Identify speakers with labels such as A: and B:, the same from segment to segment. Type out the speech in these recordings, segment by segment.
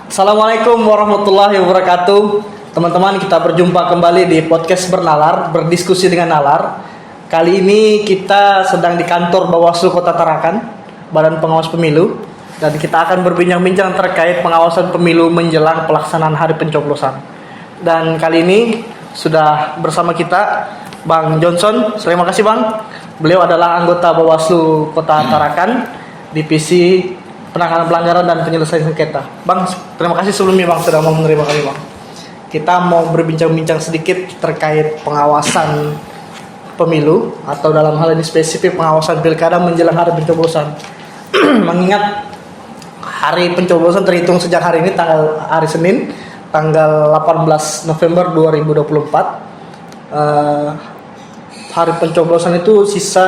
A: Assalamualaikum warahmatullahi wabarakatuh. Teman-teman, kita berjumpa kembali di podcast Bernalar, berdiskusi dengan nalar. Kali ini kita sedang di kantor Bawaslu Kota Tarakan, Badan Pengawas Pemilu, dan kita akan berbincang-bincang terkait pengawasan pemilu menjelang pelaksanaan hari pencoblosan. Dan kali ini sudah bersama kita Bang Johnson. Terima kasih Bang. Beliau adalah anggota Bawaslu Kota Tarakan, Divisi Penanganan Pelanggaran dan Penyelesaian Sengketa. Bang, terima kasih sebelumnya Bang sudah mau menerima kami Bang. Kita mau berbincang-bincang sedikit terkait pengawasan pemilu atau dalam hal ini spesifik pengawasan pilkada menjelang hari pencoblosan. Mengingat hari pencoblosan terhitung sejak hari ini hari Senin tanggal 18 November 2024. Hari pencoblosan itu sisa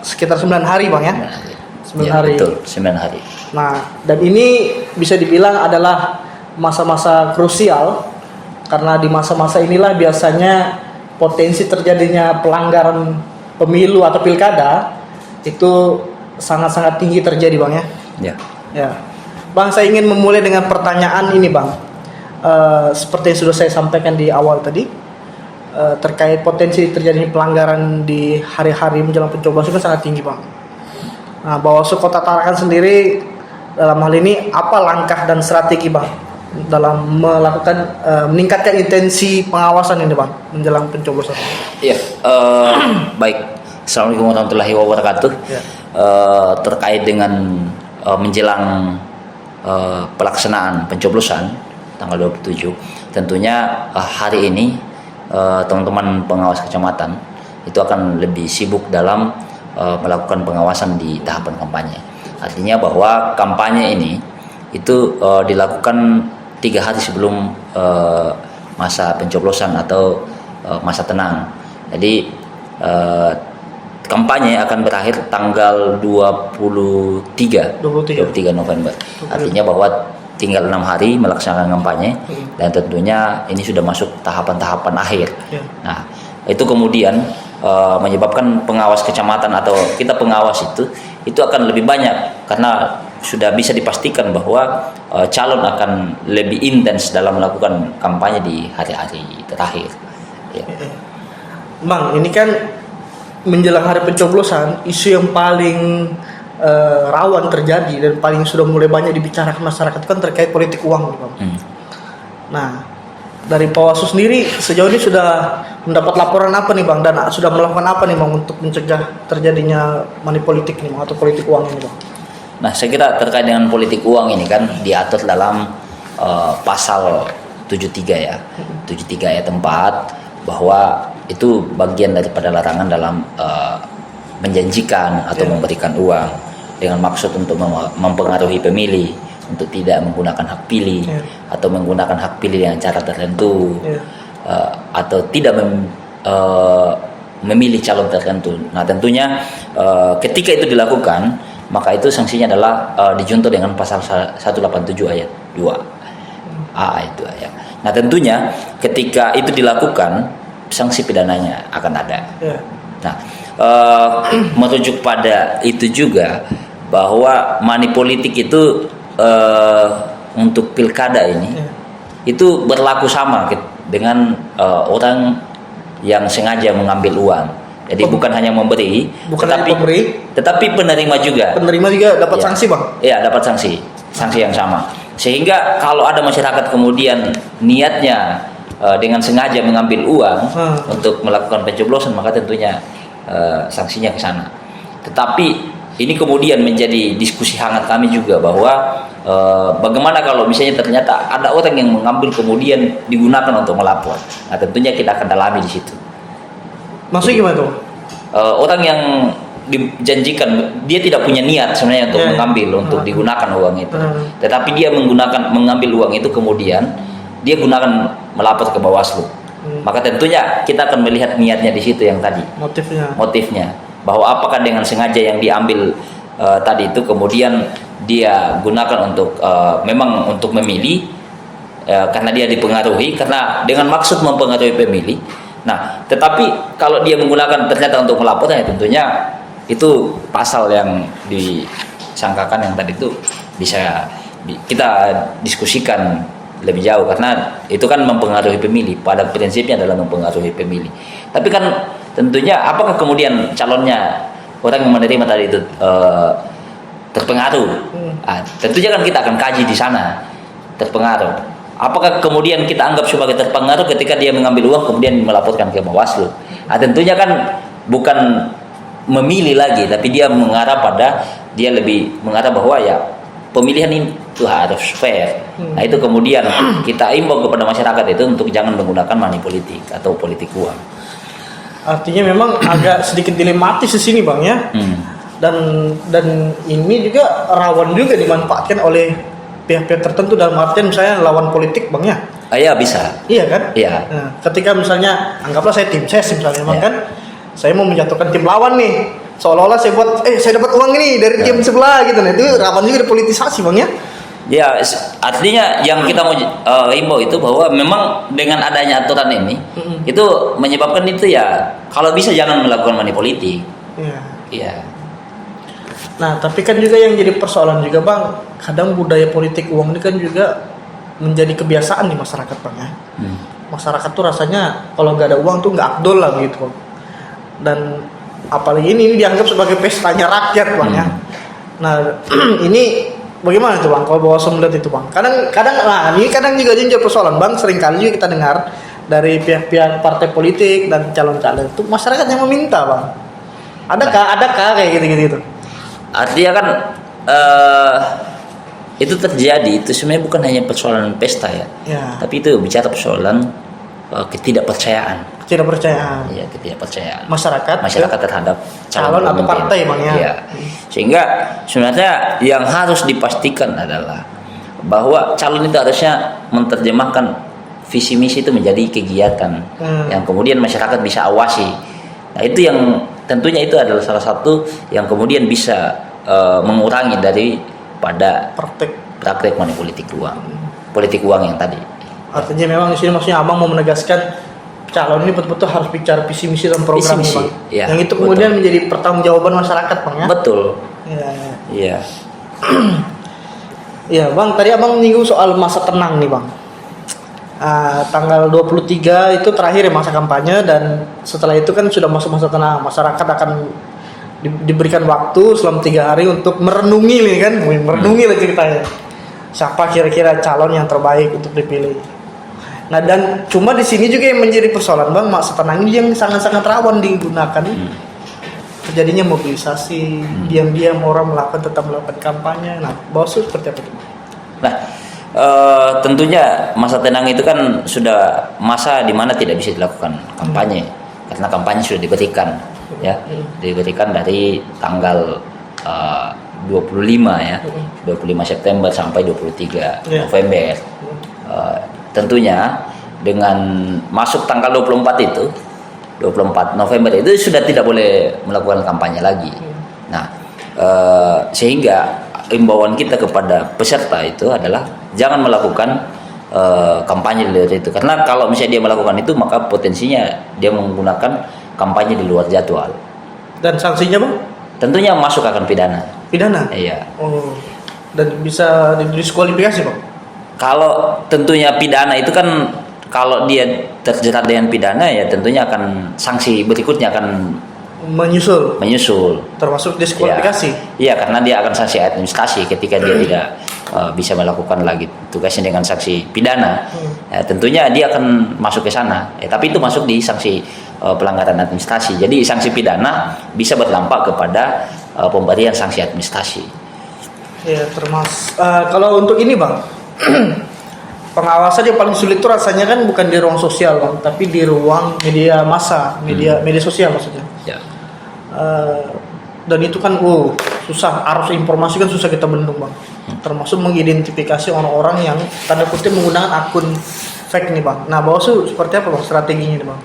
A: sekitar 9 hari Bang ya. 9 hari.
B: Betul, 9 hari.
A: Nah, dan ini bisa dibilang adalah masa-masa krusial karena di masa-masa inilah biasanya potensi terjadinya pelanggaran pemilu atau pilkada itu sangat-sangat tinggi terjadi Bang ya.
B: Ya.
A: Ya. Bang, saya ingin memulai dengan pertanyaan ini Bang. Seperti yang sudah saya sampaikan di awal tadi, terkait potensi terjadinya pelanggaran di hari-hari menjelang pencoblosan itu sangat tinggi Bang. Nah, Bawaslu Kota Tarakan sendiri dalam hal ini apa langkah dan strategi Bang dalam melakukan meningkatkan intensi pengawasan ini Bang menjelang pencoblosan?
B: Iya, baik. Assalamualaikum warahmatullahi wabarakatuh.
A: Ya.
B: Terkait dengan menjelang pelaksanaan pencoblosan tanggal 27, tentunya hari ini teman-teman pengawas kecamatan itu akan lebih sibuk dalam melakukan pengawasan di tahapan kampanye. Artinya bahwa kampanye ini itu dilakukan 3 hari sebelum masa pencoblosan atau masa tenang. Jadi kampanye akan berakhir tanggal 23 November. Artinya bahwa tinggal 6 hari melaksanakan kampanye dan tentunya ini sudah masuk tahapan-tahapan akhir. Nah, itu kemudian menyebabkan pengawas kecamatan atau kita pengawas itu akan lebih banyak karena sudah bisa dipastikan bahwa calon akan lebih intens dalam melakukan kampanye di hari-hari terakhir. Ya.
A: Bang, ini kan menjelang hari pencoblosan isu yang paling rawan terjadi dan paling sudah mulai banyak dibicarakan masyarakat itu kan terkait politik uang Bang. Nah, dari Bawaslu sendiri sejauh ini sudah mendapat laporan apa nih Bang dan sudah melakukan apa nih Bang untuk mencegah terjadinya money politik nih Bang atau politik uang ini Bang?
B: Nah, saya kira terkait dengan politik uang ini kan diatur dalam pasal 73 ya. 73 ayat 4 bahwa itu bagian daripada larangan dalam menjanjikan atau memberikan uang dengan maksud untuk mempengaruhi pemilih untuk tidak menggunakan hak pilih atau menggunakan hak pilih dengan cara tertentu atau tidak memilih calon tertentu. Nah, tentunya ketika itu dilakukan maka itu sanksinya adalah dijuntur dengan pasal 187 ayat 2A itu ya. Nah, tentunya ketika itu dilakukan sanksi pidananya akan ada. Nah, merujuk pada itu juga bahwa money politik itu untuk pilkada ini itu berlaku sama dengan orang yang sengaja mengambil uang. Jadi bukan hanya memberi, tetapi penerima juga.
A: Penerima juga dapat sanksi Bang?
B: Iya, dapat sanksi yang sama. Sehingga kalau ada masyarakat kemudian niatnya dengan sengaja mengambil uang untuk melakukan pencoblosan, maka tentunya sanksinya ke sana. Tetapi ini kemudian menjadi diskusi hangat kami juga bahwa bagaimana kalau misalnya ternyata ada orang yang mengambil kemudian digunakan untuk melapor. Nah, tentunya kita akan dalami di situ.
A: Maksudnya gimana tuh?
B: Orang yang dijanjikan dia tidak punya niat sebenarnya untuk mengambil untuk digunakan uang itu. Tetapi dia mengambil uang itu kemudian dia gunakan melapor ke Bawaslu. Maka tentunya kita akan melihat niatnya di situ yang tadi. Motifnya. Bahwa apakah dengan sengaja yang diambil tadi itu kemudian dia gunakan untuk memang untuk memilih karena dia dipengaruhi karena dengan maksud mempengaruhi pemilih. Nah, tetapi kalau dia menggunakan ternyata untuk melapor ya tentunya itu pasal yang disangkakan yang tadi itu bisa kita diskusikan lebih jauh, karena itu kan mempengaruhi pemilih. Pada prinsipnya adalah mempengaruhi pemilih. Tapi kan tentunya apakah kemudian calonnya, orang yang menerima tadi itu terpengaruh? Tentunya kan kita akan kaji di sana, terpengaruh. Apakah kemudian kita anggap sebagai terpengaruh ketika dia mengambil uang kemudian melaporkan ke Bawaslu? Tentunya kan bukan memilih lagi, tapi dia lebih mengarah bahwa ya pemilihan itu harus fair. Nah itu kemudian kita imbau kepada masyarakat itu untuk jangan menggunakan money politik atau politik uang.
A: Artinya memang agak sedikit dilematis di sini Bang ya. Dan ini juga rawan juga dimanfaatkan oleh pihak-pihak tertentu, dalam artian misalnya lawan politik Bang ya.
B: Iya bisa.
A: Iya kan?
B: Iya.
A: Nah, ketika misalnya anggaplah saya tim ses misalnya Bang
B: Iya.
A: kan, saya mau menjatuhkan tim lawan nih. Seolah-olah saya dapat uang ini dari tim sebelah gitu. Nah, itu rawan juga dipolitisasi Bang ya.
B: Ya, artinya yang kita mau imbau itu bahwa memang dengan adanya aturan ini itu menyebabkan itu ya kalau bisa jangan melakukan money politik.
A: Iya.
B: Iya.
A: Nah, tapi kan juga yang jadi persoalan juga Bang, kadang budaya politik uang ini kan juga menjadi kebiasaan di masyarakat Bang ya. Masyarakat tuh rasanya kalau nggak ada uang tuh nggak afdol lah gitu Bang. Dan apalagi ini dianggap sebagai pestanya rakyat Bang ya. Nah, ini bagaimana tuh Bang kalau Bawaslu melihat itu Bang? Kadang juga jadi persoalan Bang, seringkali juga kita dengar dari pihak-pihak partai politik dan calon-calon itu masyarakat yang meminta Bang. Adakah kayak gitu-gitu?
B: Artinya kan itu terjadi, itu sebenarnya bukan hanya persoalan pesta ya. Tapi itu bicara persoalan ketidakpercayaan.
A: Iya,
B: ketidakpercayaan
A: masyarakat
B: terhadap
A: calon atau partai Bang ya.
B: Iya. Sehingga sebenarnya yang harus dipastikan adalah bahwa calon itu harusnya menerjemahkan visi misi itu menjadi kegiatan yang kemudian masyarakat bisa awasi. Nah, itu yang tentunya itu adalah salah satu yang kemudian bisa mengurangi daripada praktek money politik uang yang tadi.
A: Artinya memang di sini maksudnya Abang mau menegaskan calon ini betul-betul harus bicara visi misi dan program Bang.
B: Ya,
A: yang itu kemudian menjadi pertanggungjawaban masyarakat Bang ya.
B: Betul.
A: Iya. Iya Bang, tadi Abang nyinggung soal masa tenang nih Bang. Tanggal 23 itu terakhir ya masa kampanye, dan setelah itu kan sudah masuk masa tenang. Masyarakat akan diberikan waktu selama 3 hari untuk merenungi nih kan, merenungi lah ceritanya. Siapa kira-kira calon yang terbaik untuk dipilih. Nah, dan cuma di sini juga yang menjadi persoalan Bang, masa tenang ini yang sangat-sangat rawan digunakan. Terjadinya mobilisasi, diam-diam orang tetap melakukan kampanye. Nah, Bawaslu seperti apa itu?
B: Nah, tentunya masa tenang itu kan sudah masa di mana tidak bisa dilakukan kampanye, karena kampanye sudah diberikan ya, diberikan dari tanggal 25 ya, 25 September sampai 23 November. Tentunya dengan masuk tanggal 24 November itu sudah tidak boleh melakukan kampanye lagi. Nah, sehingga imbauan kita kepada peserta itu adalah jangan melakukan kampanye dari itu, karena kalau misalnya dia melakukan itu maka potensinya dia menggunakan kampanye di luar jadwal.
A: Dan sanksinya Bang?
B: Tentunya masuk akan pidana.
A: Pidana?
B: Iya.
A: Oh. Dan bisa didiskualifikasi Bang?
B: Kalau tentunya pidana itu kan kalau dia terjerat dengan pidana ya tentunya akan sanksi berikutnya akan
A: menyusul termasuk diskualifikasi.
B: Iya, karena dia akan sanksi administrasi ketika dia tidak bisa melakukan lagi tugasnya dengan sanksi pidana. Ya, tentunya dia akan masuk ke sana. Tapi itu masuk di sanksi pelanggaran administrasi. Jadi sanksi pidana bisa berdampak kepada pemberian sanksi administrasi.
A: Ya, termasuk kalau untuk ini Bang, pengawasan yang paling sulit itu rasanya kan bukan di ruang sosial Bang, tapi di ruang media massa, media sosial maksudnya.
B: Ya.
A: Dan itu kan susah, arus informasi kan susah kita bendung Bang. Termasuk mengidentifikasi orang-orang yang tanda kutip menggunakan akun fake nih Bang. Nah, Bawaslu seperti apa Bang strateginya nih Bang?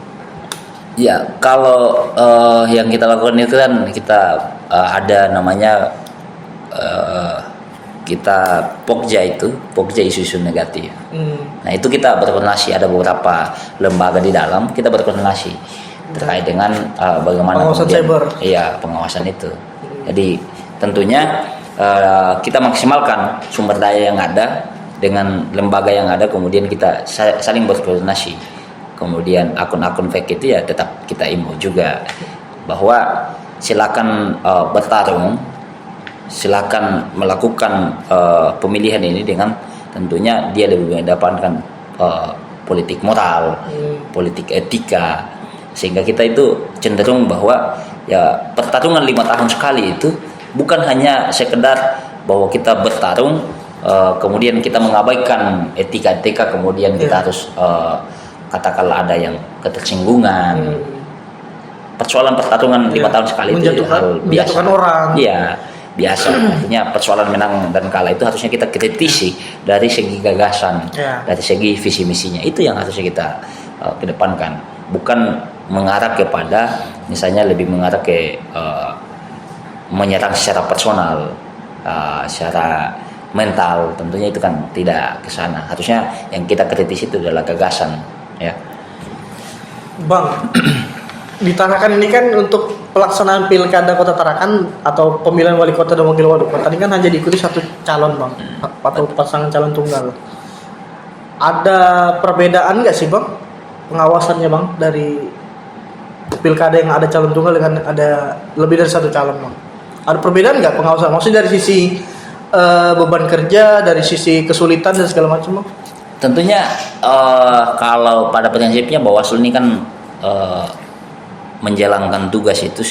B: Ya, kalau yang kita lakukan itu kan kita ada namanya kita Pokja isu-isu negatif. Nah, itu kita berkoordinasi, ada beberapa lembaga di dalam, kita berkoordinasi terkait dengan bagaimana
A: pengawasan cyber.
B: Iya, pengawasan itu. Jadi tentunya kita maksimalkan sumber daya yang ada dengan lembaga yang ada, kemudian kita saling berkoordinasi. Kemudian akun-akun fake itu ya tetap kita imbau juga bahwa silakan bertarung, silakan melakukan pemilihan ini dengan tentunya dia lebih mendapatkan politik moral, politik etika, sehingga kita itu cenderung bahwa ya pertarungan 5 tahun sekali itu bukan hanya sekedar bahwa kita bertarung kemudian kita mengabaikan etika-etika, kemudian kita harus katakanlah ada yang ketersinggungan. Persoalan pertarungan 5 tahun sekali itu hal biasa.
A: Orang.
B: Iya, biasa. Artinya persoalan menang dan kalah itu harusnya kita kritisi dari segi gagasan, dari segi visi misinya. Itu yang harusnya kita kedepankan, bukan mengarah kepada misalnya lebih mengarah ke menyerang secara personal, secara mental. Tentunya itu kan tidak ke sana. Harusnya yang kita kritisi itu adalah gagasan, ya.
A: Bang, di Tarakan ini kan untuk pelaksanaan pilkada Kota Tarakan atau pemilihan wali kota dan wakil wali kota ini kan hanya diikuti satu calon, Bang, atau pasangan calon tunggal. Ada perbedaan nggak sih, Bang, pengawasannya, Bang, dari pilkada yang ada calon tunggal dengan ada lebih dari satu calon, Bang? Ada perbedaan nggak pengawasan? Maksudnya dari sisi beban kerja, dari sisi kesulitan dan segala macam, Bang?
B: Tentunya kalau pada prinsipnya Bawaslu ini kan menjalankan tugas itu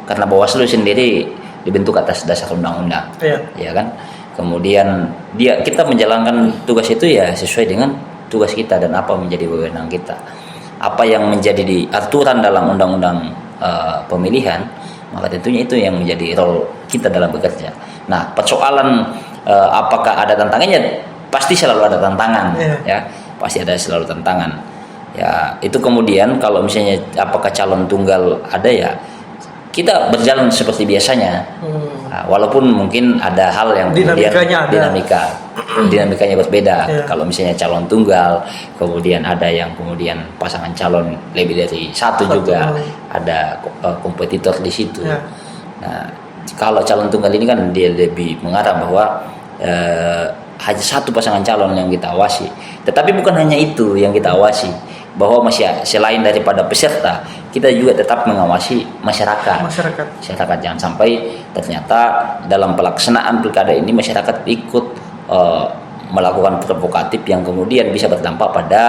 B: karena Bawaslu sendiri dibentuk atas dasar undang-undang, ya kan. Kemudian kita menjalankan tugas itu ya sesuai dengan tugas kita dan apa menjadi wewenang kita, apa yang menjadi di aturan dalam undang-undang pemilihan, maka tentunya itu yang menjadi role kita dalam bekerja. Nah, persoalan apakah ada tantangannya? Pasti selalu ada tantangan, ya, pasti ada selalu tantangan. Ya, itu kemudian kalau misalnya apakah calon tunggal ada, ya kita berjalan seperti biasanya. Nah, walaupun mungkin ada hal yang dinamikanya berbeda. Kalau misalnya calon tunggal, kemudian ada yang kemudian pasangan calon lebih dari satu juga, ada kompetitor di situ. Nah, kalau calon tunggal ini kan dia lebih mengarah bahwa hanya satu pasangan calon yang kita awasi. Tetapi bukan hanya itu yang kita awasi, bahwa masih selain daripada peserta, kita juga tetap mengawasi masyarakat. Jangan sampai ternyata dalam pelaksanaan pilkada ini masyarakat ikut melakukan provokatif yang kemudian bisa berdampak pada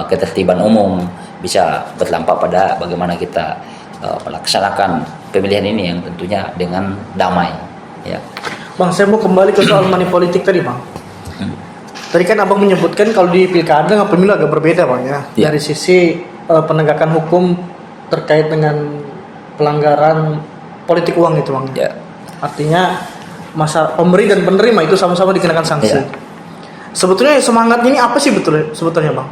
B: ketertiban umum, bisa berdampak pada bagaimana kita melaksanakan pemilihan ini yang tentunya dengan damai, ya.
A: Bang, saya mau kembali ke soal money politik tadi, Bang. Tadi kan Abang menyebutkan kalau di pilkada dengan pemilu agak berbeda, Bang, ya. Dari sisi penegakan hukum terkait dengan pelanggaran politik uang itu, Bang. Artinya masa pemberi dan penerima itu sama-sama dikenakan sanksi. Sebetulnya semangat ini apa sih sebetulnya, Bang?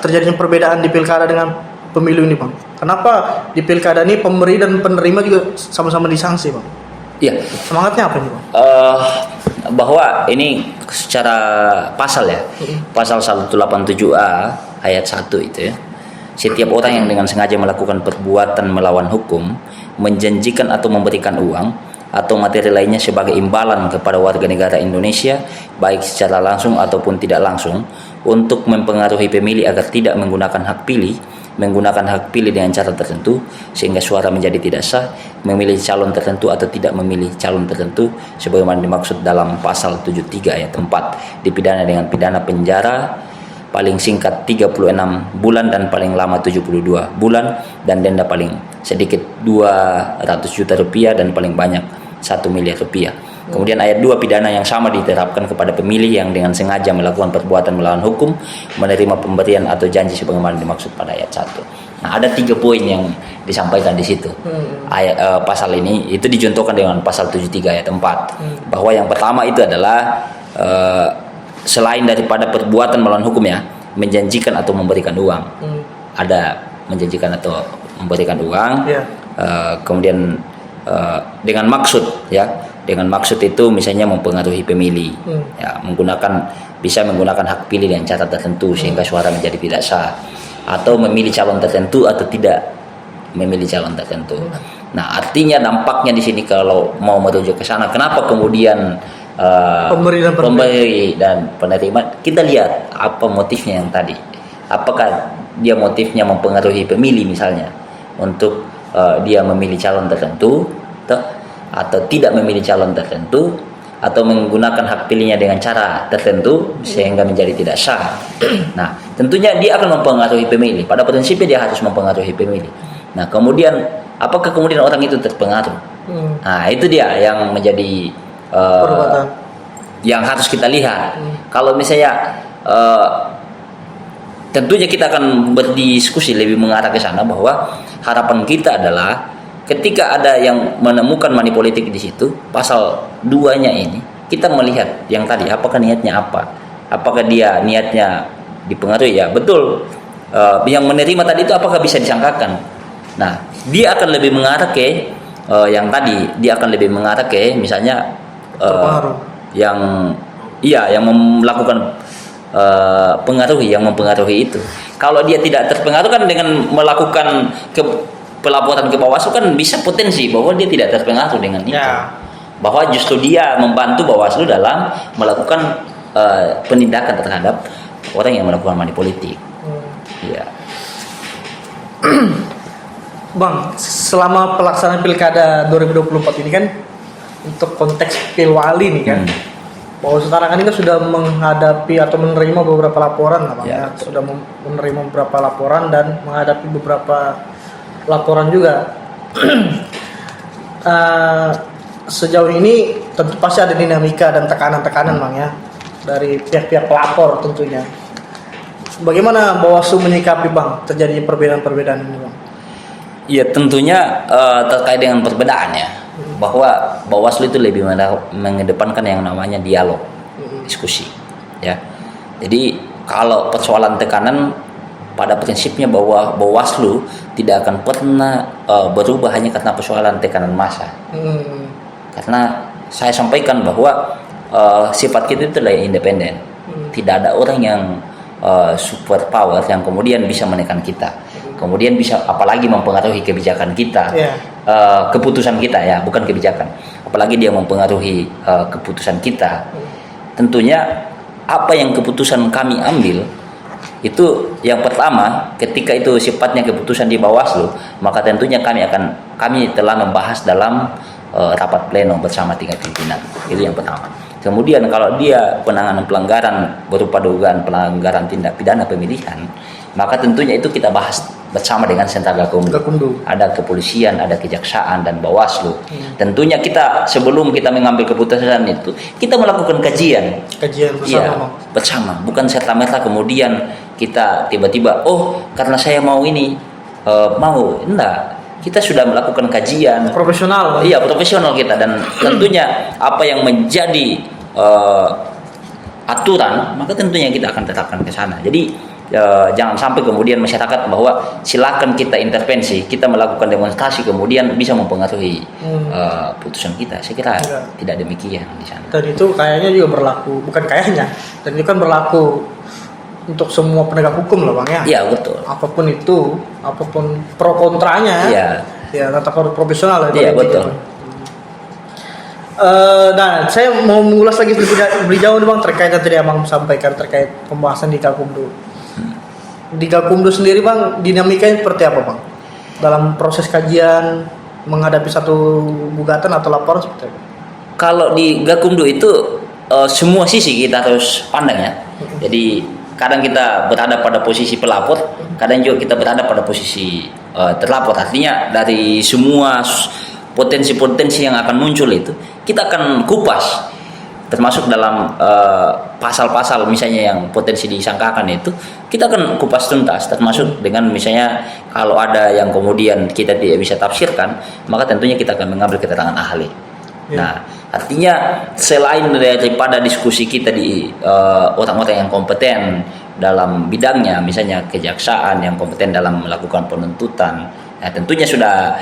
A: Terjadinya perbedaan di pilkada dengan pemilu ini, Bang. Kenapa di pilkada ini pemberi dan penerima juga sama-sama disanksi, Bang?
B: Iya.
A: Semangatnya apa nih, Bang?
B: Bahwa ini secara pasal, ya. Pasal 187A ayat 1 itu, ya. Setiap orang yang dengan sengaja melakukan perbuatan melawan hukum, menjanjikan atau memberikan uang atau materi lainnya sebagai imbalan kepada warga negara Indonesia, baik secara langsung ataupun tidak langsung, untuk mempengaruhi pemilih agar tidak menggunakan hak pilih dengan cara tertentu sehingga suara menjadi tidak sah, memilih calon tertentu atau tidak memilih calon tertentu sebagaimana dimaksud dalam pasal 73 ayat 4, dipidana dengan pidana penjara paling singkat 36 bulan dan paling lama 72 bulan dan denda paling sedikit 200 juta rupiah dan paling banyak 1 miliar rupiah. Kemudian ayat 2, pidana yang sama diterapkan kepada pemilih yang dengan sengaja melakukan perbuatan melawan hukum, menerima pemberian atau janji sebagaimana dimaksud pada ayat 1. Nah, ada 3 poin yang disampaikan di situ. Pasal ini itu dicontohkan dengan pasal 73 ayat 4. Bahwa yang pertama itu adalah selain daripada perbuatan melawan hukum, ya, menjanjikan atau memberikan uang. Ada menjanjikan atau memberikan uang. Kemudian dengan maksud, ya. Dengan maksud itu misalnya mempengaruhi pemilih, ya, bisa menggunakan hak pilih dengan cara tertentu sehingga suara menjadi tidak sah, atau memilih calon tertentu atau tidak memilih calon tertentu. Nah, artinya dampaknya di sini kalau mau merujuk ke sana, kenapa kemudian pemberi dan penerima, kita lihat apa motifnya yang tadi. Apakah dia motifnya mempengaruhi pemilih misalnya untuk dia memilih calon tertentu atau tidak memilih calon tertentu, atau menggunakan hak pilihnya dengan cara tertentu sehingga menjadi tidak sah. Nah, tentunya dia akan mempengaruhi pemilih. Pada prinsipnya dia harus mempengaruhi pemilih. Nah, kemudian apakah kemudian orang itu terpengaruh? Nah, itu dia yang menjadi yang harus kita lihat. Kalau misalnya tentunya kita akan berdiskusi lebih mengarah ke sana, bahwa harapan kita adalah ketika ada yang menemukan money politik di situ, pasal 2-nya ini, kita melihat yang tadi, apakah niatnya apa? Apakah dia niatnya dipengaruhi? Ya, betul. Yang menerima tadi itu apakah bisa disangkakan? Nah, dia akan lebih mengarah ke yang tadi, dia akan lebih mengarah ke misalnya yang melakukan yang mempengaruhi itu. Kalau dia tidak terpengaruh kan dengan melakukan pelaporan ke Bawaslu, kan bisa potensi bahwa dia tidak terpengaruh dengan itu. Bahwa justru dia membantu Bawaslu dalam melakukan penindakan terhadap orang yang melakukan money politik. Ya.
A: Bang, selama pelaksanaan Pilkada 2024 ini kan, untuk konteks Pilwali nih kan, Bawaslu Tarakan ini kan sudah menghadapi atau menerima beberapa laporan lah Bang, ya. Sudah menerima beberapa laporan dan menghadapi beberapa laporan juga. Sejauh ini tentu pasti ada dinamika dan tekanan-tekanan Bang ya, dari pihak-pihak pelapor tentunya. Bagaimana Bawaslu menyikapi Bang terjadi perbedaan-perbedaan ini Bang?
B: Ya, tentunya terkait dengan perbedaannya, bahwa Bawaslu itu lebih mengedepankan yang namanya dialog, diskusi, ya. Jadi kalau persoalan tekanan, pada prinsipnya bahwa Bawaslu tidak akan pernah berubah hanya karena persoalan tekanan massa. Karena saya sampaikan bahwa sifat kita itu adalah independen. Tidak ada orang yang super power yang kemudian bisa menekan kita, kemudian bisa apalagi mempengaruhi kebijakan kita, keputusan kita, ya, bukan kebijakan, apalagi dia mempengaruhi keputusan kita. Tentunya apa yang keputusan kami ambil itu, yang pertama, ketika itu sifatnya keputusan di Bawaslu, maka tentunya kami telah membahas dalam rapat pleno bersama 3 pimpinan. Itu yang pertama. Kemudian kalau dia penanganan pelanggaran berupa dugaan pelanggaran tindak pidana pemilihan, maka tentunya itu kita bahas bersama dengan Sentra Gakumdu. Ada kepolisian, ada kejaksaan, dan Bawaslu. Tentunya kita sebelum kita mengambil keputusan itu, kita melakukan kajian bersama, ya, bersama. Bukan serta-merta kemudian kita tiba-tiba, karena saya mau ini, enggak. Kita sudah melakukan kajian
A: profesional.
B: Iya, profesional kita, dan tentunya apa yang menjadi aturan, maka tentunya kita akan tetapkan ke sana. Jadi jangan sampai kemudian masyarakat bahwa silakan kita intervensi, kita melakukan demonstrasi kemudian bisa mempengaruhi putusan kita. Saya kira tidak demikian di sana.
A: Dan itu kayaknya juga berlaku, bukan kayaknya, dan itu kan berlaku untuk semua penegak hukum loh Bang ya.
B: Iya, betul.
A: Apapun itu, apapun pro kontranya, ya tetap harus profesional.
B: Iya, betul.
A: Nah, saya mau mengulas lagi lebih jauh nih Bang, terkait yang tadi Abang sampaikan terkait pembahasan di Gakumdu. Di Gakumdu sendiri Bang, dinamikanya seperti apa Bang? Dalam proses kajian menghadapi satu gugatan atau laporan seperti apa?
B: Kalau di Gakumdu itu semua sisi kita harus pandang, ya. Jadi kadang kita berada pada posisi pelapor, kadang juga kita berada pada posisi terlapor. Artinya dari semua potensi-potensi yang akan muncul itu kita akan kupas, termasuk dalam pasal-pasal misalnya yang potensi disangkakan itu kita akan kupas tuntas, termasuk dengan misalnya kalau ada yang kemudian kita tidak bisa tafsirkan, maka tentunya kita akan mengambil keterangan ahli. Nah, artinya selain daripada diskusi kita di orang-orang yang kompeten dalam bidangnya, misalnya kejaksaan yang kompeten dalam melakukan penuntutan, nah tentunya sudah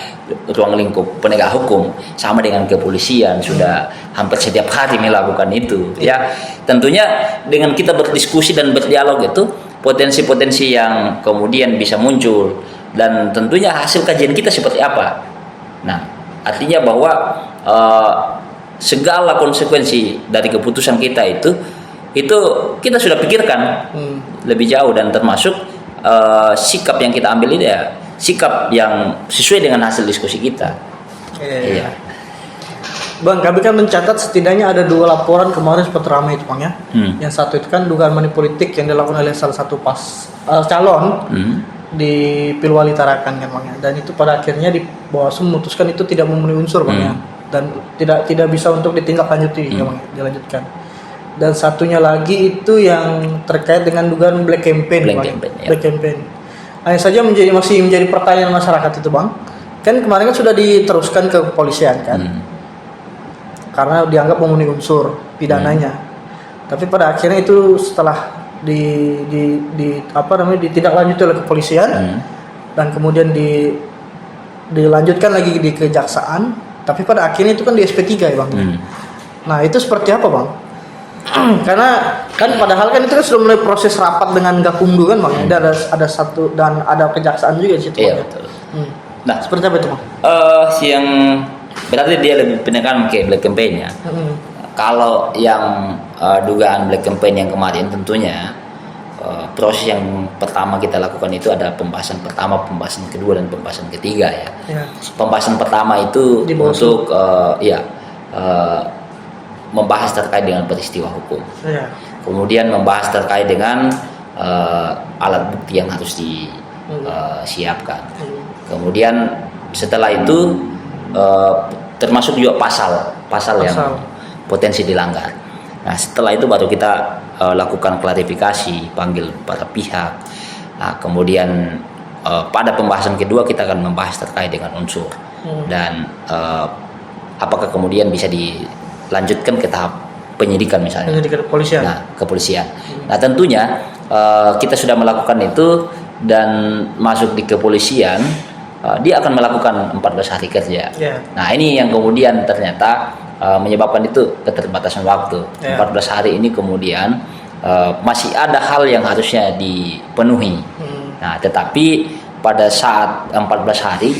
B: ruang lingkup penegak hukum sama dengan kepolisian sudah hampir setiap hari melakukan itu, ya. Tentunya dengan kita berdiskusi dan berdialog itu potensi-potensi yang kemudian bisa muncul, dan tentunya hasil kajian kita seperti apa. Nah, artinya bahwa segala konsekuensi dari keputusan kita itu kita sudah pikirkan lebih jauh, dan termasuk sikap yang kita ambil ini ya sikap yang sesuai dengan hasil diskusi kita. Iya.
A: Bang, kami kan mencatat setidaknya ada 2 laporan kemarin sempat ramai itu Bang ya. Yang satu itu kan dugaan money politik yang dilakukan oleh salah satu calon di Pilwali Tarakan kan Bang ya. Dan itu pada akhirnya di Bawaslu memutuskan itu tidak memenuhi unsur Bang ya. Dan tidak bisa untuk ditindaklanjuti ya Bang, dilanjutkan. Dan satunya lagi itu yang terkait dengan dugaan black campaign Bang. Black campaign. Hanya saja masih menjadi pertanyaan masyarakat itu Bang. Kan kemarin kan sudah diteruskan ke kepolisian kan. Karena dianggap memenuhi unsur pidananya. Tapi pada akhirnya itu setelah ditindaklanjuti oleh kepolisian dan kemudian dilanjutkan lagi di kejaksaan, tapi pada akhirnya itu kan di SP3 ya Bang. Nah, itu seperti apa Bang? Karena kan padahal kan itu kan sudah mulai proses rapat dengan Gakumdu kan Bang. Ada satu dan ada kejaksaan juga di situ.
B: Iya, betul.
A: Nah, seperti apa itu Bang?
B: Yang berarti dia lebih penekan ke black campaign ya. Kalau yang dugaan black campaign yang kemarin tentunya proses yang pertama kita lakukan itu ada pembahasan pertama, pembahasan kedua, dan pembahasan ketiga ya. Pembahasan pertama itu untuk membahas terkait dengan peristiwa hukum. Kemudian membahas terkait dengan alat bukti yang harus disiapkan. Kemudian setelah itu termasuk juga pasal yang potensi dilanggar. Nah, setelah itu baru kita lakukan klarifikasi, panggil para pihak. Nah, kemudian pada pembahasan kedua kita akan membahas terkait dengan unsur dan apakah kemudian bisa dilanjutkan ke tahap penyidikan misalnya.
A: Kepolisian.
B: Nah, kepolisian. Nah, tentunya kita sudah melakukan itu dan masuk di kepolisian. Dia akan melakukan 14 hari kerja. Nah, ini yang kemudian ternyata menyebabkan itu keterbatasan waktu. 14 hari ini kemudian masih ada hal yang harusnya dipenuhi. Nah, tetapi pada saat 14 hari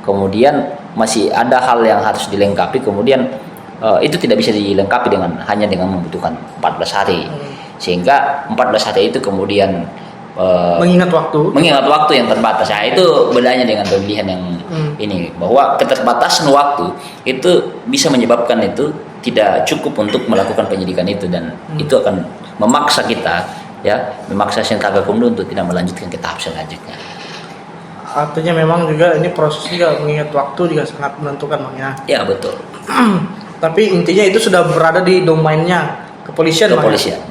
B: kemudian masih ada hal yang harus dilengkapi, kemudian itu tidak bisa dilengkapi hanya dengan membutuhkan 14 hari. Sehingga 14 hari itu kemudian
A: mengingat waktu yang
B: terbatas. Nah, itu bedanya dengan pemilihan yang ini, bahwa keterbatasan waktu itu bisa menyebabkan itu tidak cukup untuk melakukan penyidikan itu, dan itu akan memaksa kita memaksa Sentra Gakumdu untuk tidak melanjutkan ke tahap selanjutnya.
A: Artinya memang juga ini proses juga mengingat waktu juga sangat menentukan Bang ya.
B: Ya, betul.
A: Tapi intinya itu sudah berada di domainnya kepolisian.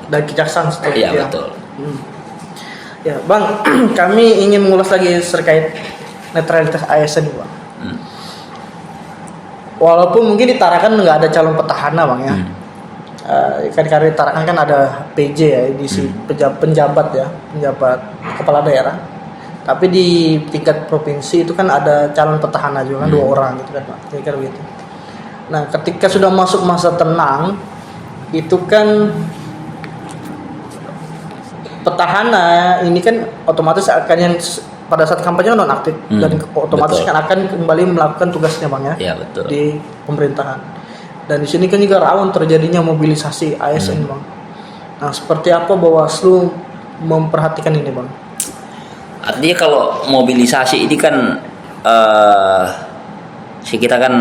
A: Dan kejaksaan seperti
B: itu. Iya, betul.
A: Ya Bang, kami ingin mengulas lagi terkait netralitas ASN Bang. Walaupun mungkin di Tarakan nggak ada calon petahana Bang ya. Kan karena di Tarakan kan ada PJ ya, di penjabat kepala daerah. Tapi di tingkat provinsi itu kan ada calon petahana juga kan 2 orang gitu kan Pak. Kira-kira begitu. Nah, ketika sudah masuk masa tenang itu kan petahana ini kan otomatis akan yang pada saat kampanye nonaktif dan otomatis akan kembali melakukan tugasnya Bang ya.
B: Iya, betul.
A: Di pemerintahan. Dan di sini kan juga rawan terjadinya mobilisasi ASN Bang. Nah, seperti apa Bawaslu memperhatikan ini Bang?
B: Artinya kalau mobilisasi ini kan kita kan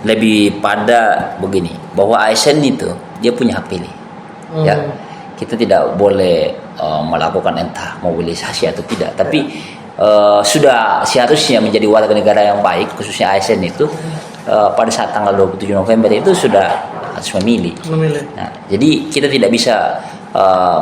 B: lebih pada begini, bahwa ASN itu dia punya hak pilih. Ya. Kita tidak boleh melakukan entah mobilisasi atau tidak, tapi sudah seharusnya menjadi warga negara yang baik, khususnya ASN itu pada saat tanggal 27 November itu sudah harus memilih. Nah, jadi kita tidak bisa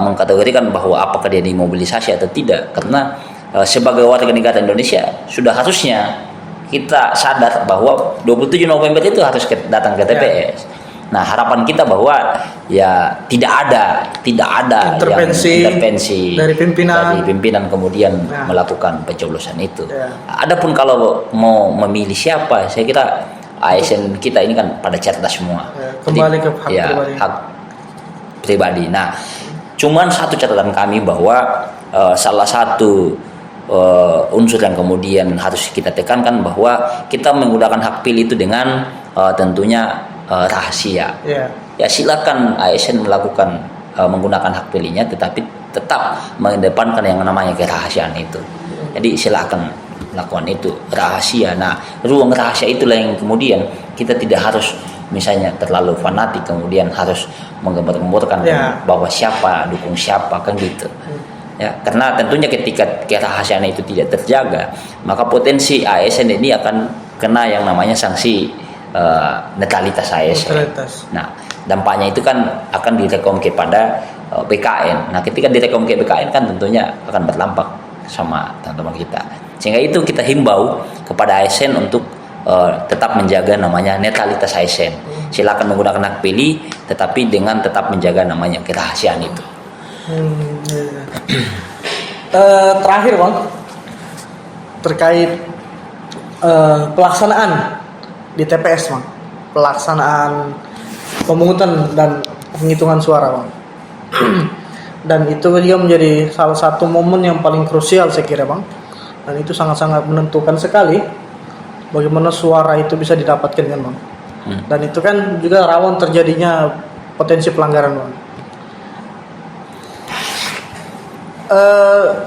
B: mengkategorikan bahwa apakah dia dimobilisasi atau tidak, karena sebagai warga negara Indonesia sudah harusnya kita sadar bahwa 27 November itu harus datang ke TPS. Nah, harapan kita bahwa ya tidak ada intervensi dari pimpinan kemudian melakukan pencoblosan itu. Adapun kalau mau memilih siapa, saya kira ASN kita ini kan pada cerdas semua.
A: Kembali ke hak
B: pribadi. Nah, cuman satu catatan kami bahwa salah satu unsur yang kemudian harus kita tekankan bahwa kita menggunakan hak pilih itu dengan tentunya rahasia.
A: Ya.
B: Ya silakan ASN melakukan menggunakan hak pilihnya, tetapi tetap mengedepankan yang namanya kerahasiaan itu. Jadi silakan lakukan itu rahasia. Nah, ruang rahasia itulah yang kemudian kita tidak harus misalnya terlalu fanatik kemudian harus menggembor-gemborkan bahwa siapa dukung siapa kan gitu. Ya, karena tentunya ketika kerahasiaan itu tidak terjaga, maka potensi ASN ini akan kena yang namanya sanksi netralitas ASN. Nah, dampaknya itu kan akan direkom kepada BKN. Nah, ketika direkom ke BKN kan tentunya akan berdampak sama teman-teman kita. Sehingga itu kita himbau kepada ASN untuk tetap menjaga namanya netralitas ASN. Silakan menggunakan hak pilih, tetapi dengan tetap menjaga namanya kerahasiaan itu.
A: Terakhir Bang, terkait pelaksanaan di TPS Bang, pelaksanaan pemungutan dan penghitungan suara Bang. Dan itu dia menjadi salah satu momen yang paling krusial saya kira Bang. Dan itu sangat-sangat menentukan sekali bagaimana suara itu bisa didapatkan kan Bang. Dan itu kan juga rawan terjadinya potensi pelanggaran Bang.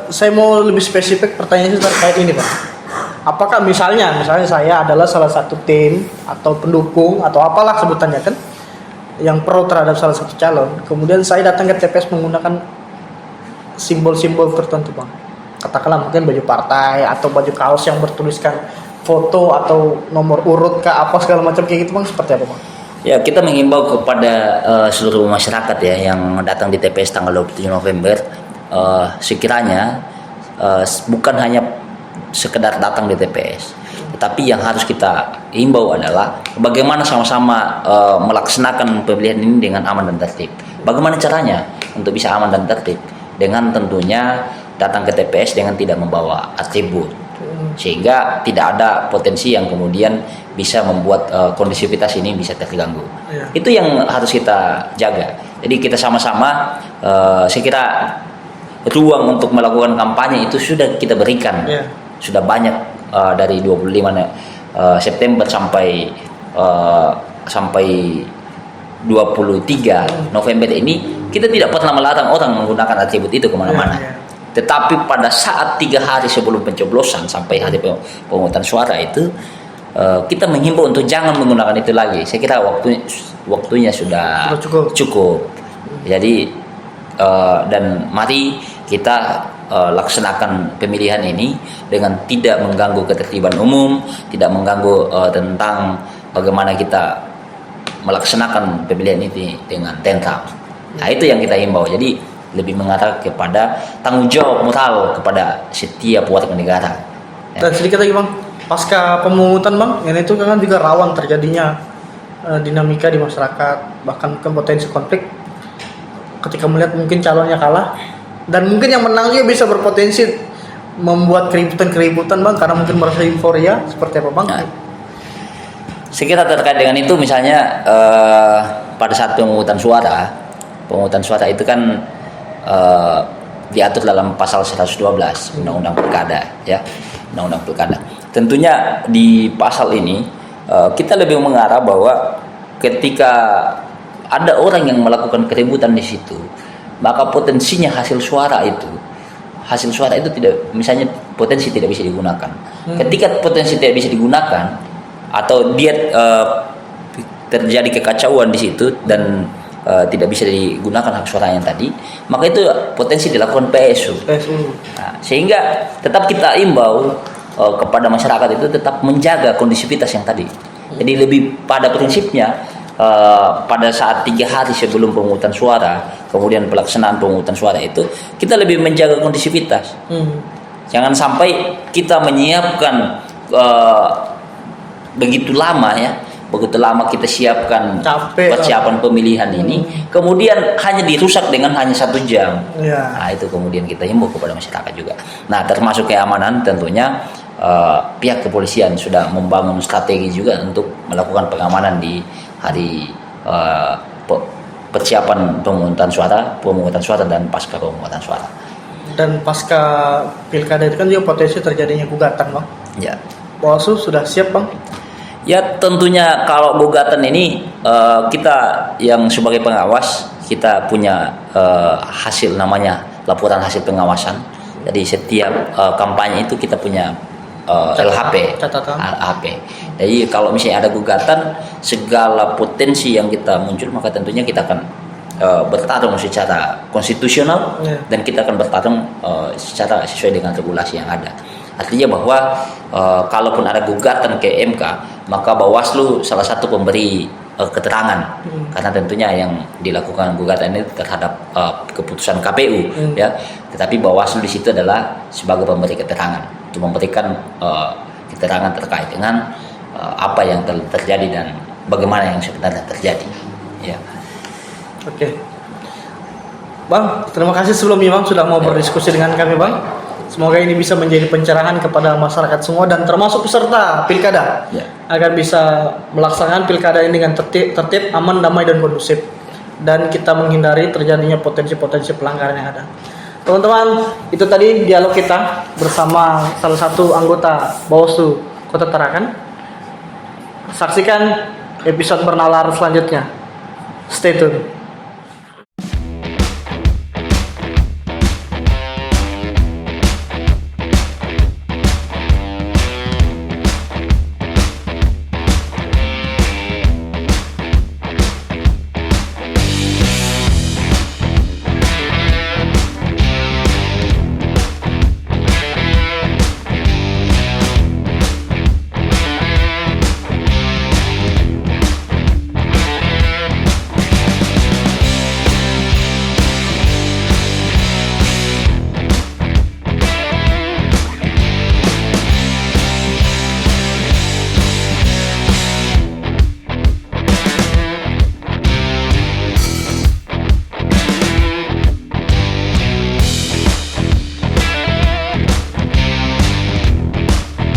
A: Saya mau lebih spesifik pertanyaannya terkait ini Bang. Apakah misalnya saya adalah salah satu tim atau pendukung atau apalah sebutannya kan yang pro terhadap salah satu calon, kemudian saya datang ke TPS menggunakan simbol-simbol tertentu Bang, katakanlah mungkin baju partai atau baju kaos yang bertuliskan foto atau nomor urut ke apa segala macam kayak gitu Bang, seperti apa Bang?
B: Ya, kita mengimbau kepada seluruh masyarakat ya yang datang di TPS tanggal 27 November, sekiranya bukan hanya sekedar datang di TPS, tetapi yang harus kita himbau adalah bagaimana sama-sama melaksanakan pemilihan ini dengan aman dan tertib. Bagaimana caranya untuk bisa aman dan tertib? Dengan tentunya datang ke TPS dengan tidak membawa atribut, sehingga tidak ada potensi yang kemudian bisa membuat kondisivitas ini bisa terganggu. Itu yang harus kita jaga. Jadi kita sama-sama, saya kira ruang untuk melakukan kampanye itu sudah kita berikan. Sudah banyak dari 25 September sampai 23 November ini kita tidak pernah melarang orang menggunakan atribut itu kemana-mana. Tetapi pada saat 3 hari sebelum pencoblosan sampai hari pemungutan suara itu kita menghimbau untuk jangan menggunakan itu lagi. Saya kira waktunya sudah cukup. Jadi dan mari kita laksanakan pemilihan ini dengan tidak mengganggu ketertiban umum, tidak mengganggu tentang bagaimana kita melaksanakan pemilihan ini dengan tentram. Nah, itu yang kita himbau. Jadi lebih mengarah kepada tanggung jawab moral kepada setiap warga negara.
A: Dan sedikit lagi Bang, pasca pemungutan Bang, yang itu kan juga rawan terjadinya dinamika di masyarakat, bahkan ke potensi konflik ketika melihat mungkin calonnya kalah. Dan mungkin yang menang juga bisa berpotensi membuat keributan Bang, karena mungkin merasa euforia, seperti apa Bang?
B: Nah, sekira terkait dengan itu misalnya pada saat pemungutan suara itu kan diatur dalam pasal 112 Undang-Undang Pilkada ya, Undang-Undang Pilkada. Tentunya di pasal ini kita lebih mengarah bahwa ketika ada orang yang melakukan keributan di situ, maka potensinya hasil suara itu tidak, misalnya potensi tidak bisa digunakan. Ketika potensi tidak bisa digunakan atau dia terjadi kekacauan di situ dan tidak bisa digunakan hak suara yang tadi, maka itu potensi dilakukan PSU. Nah, sehingga tetap kita imbau kepada masyarakat itu tetap menjaga kondisivitas yang tadi. Jadi lebih pada prinsipnya pada saat 3 hari sebelum pemungutan suara, kemudian pelaksanaan pemungutan suara itu kita lebih menjaga kondisivitas. Jangan sampai kita menyiapkan begitu lama kita siapkan persiapan pemilihan ini, kemudian hanya dirusak dengan hanya 1 jam. Nah, itu kemudian kita himbau kepada masyarakat juga. Nah, termasuk keamanan tentunya pihak kepolisian sudah membangun strategi juga untuk melakukan pengamanan di hari persiapan pemungutan suara dan pasca pemungutan suara.
A: Dan pasca pilkada itu kan juga potensi terjadinya gugatan, Bang.
B: Ya.
A: Bawaslu sudah siap, Bang?
B: Ya tentunya kalau gugatan ini kita yang sebagai pengawas kita punya hasil namanya laporan hasil pengawasan. Jadi setiap kampanye itu kita punya LHP,
A: catatan.
B: LHP. Jadi kalau misalnya ada gugatan, segala potensi yang kita muncul maka tentunya kita akan bertarung secara konstitusional dan kita akan bertarung secara sesuai dengan regulasi yang ada. Artinya bahwa kalaupun ada gugatan ke MK, maka Bawaslu salah satu pemberi keterangan karena tentunya yang dilakukan gugatan ini terhadap keputusan KPU ya. Tetapi Bawaslu di situ adalah sebagai pemberi keterangan untuk memberikan keterangan terkait dengan apa yang terjadi dan bagaimana yang sebenarnya terjadi. Ya.
A: Oke. Bang, terima kasih sebelumnya Bang sudah mau berdiskusi dengan kami, Bang. Semoga ini bisa menjadi pencerahan kepada masyarakat semua dan termasuk peserta pilkada agar bisa melaksanakan pilkada ini dengan tertib, aman, damai dan kondusif dan kita menghindari terjadinya potensi-potensi pelanggaran yang ada. Teman-teman, itu tadi dialog kita bersama salah satu anggota Bawaslu Kota Tarakan. Saksikan episode bernalar selanjutnya. Stay tune.